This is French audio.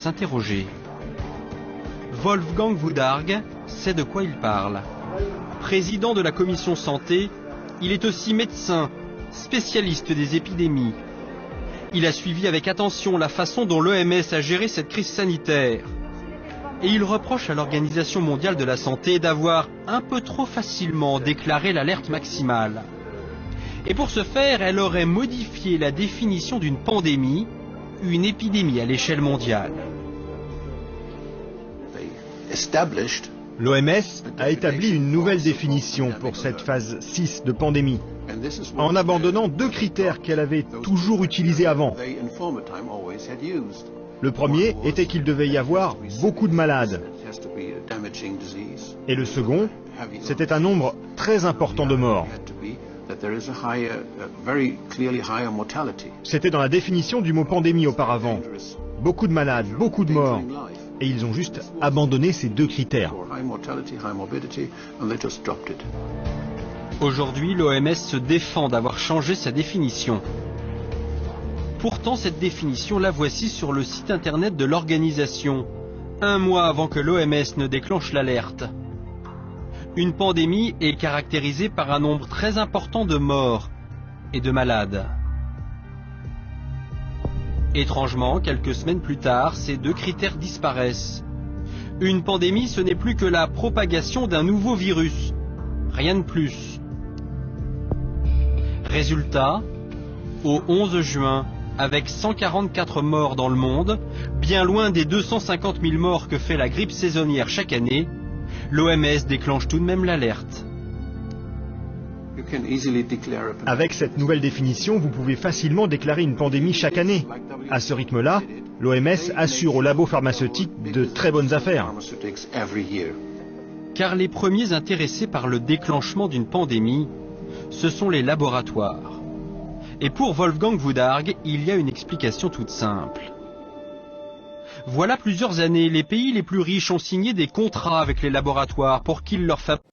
s'interroger. Wolfgang Wodarg sait de quoi il parle. Président de la commission santé, il est aussi médecin, spécialiste des épidémies. Il a suivi avec attention la façon dont l'OMS a géré cette crise sanitaire. Et il reproche à l'Organisation mondiale de la santé d'avoir un peu trop facilement déclaré l'alerte maximale. Et pour ce faire, elle aurait modifié la définition d'une pandémie, une épidémie à l'échelle mondiale. L'OMS a établi une nouvelle définition pour cette phase 6 de pandémie, en abandonnant deux critères qu'elle avait toujours utilisés avant. Le premier était qu'il devait y avoir beaucoup de malades. Et le second, c'était un nombre très important de morts. C'était dans la définition du mot pandémie auparavant. Beaucoup de malades, beaucoup de morts. Et ils ont juste abandonné ces deux critères. Aujourd'hui, l'OMS se défend d'avoir changé sa définition. Pourtant, cette définition, la voici sur le site internet de l'organisation, un mois avant que l'OMS ne déclenche l'alerte. Une pandémie est caractérisée par un nombre très important de morts et de malades. Étrangement, quelques semaines plus tard, ces deux critères disparaissent. Une pandémie, ce n'est plus que la propagation d'un nouveau virus. Rien de plus. Résultat, au 11 juin, avec 144 morts dans le monde, bien loin des 250 000 morts que fait la grippe saisonnière chaque année, l'OMS déclenche tout de même l'alerte. Avec cette nouvelle définition, vous pouvez facilement déclarer une pandémie chaque année. À ce rythme-là, l'OMS assure aux labos pharmaceutiques de très bonnes affaires. Car les premiers intéressés par le déclenchement d'une pandémie, ce sont les laboratoires. Et pour Wolfgang Wodarg, il y a une explication toute simple. Voilà plusieurs années, les pays les plus riches ont signé des contrats avec les laboratoires pour qu'ils leur fabriquent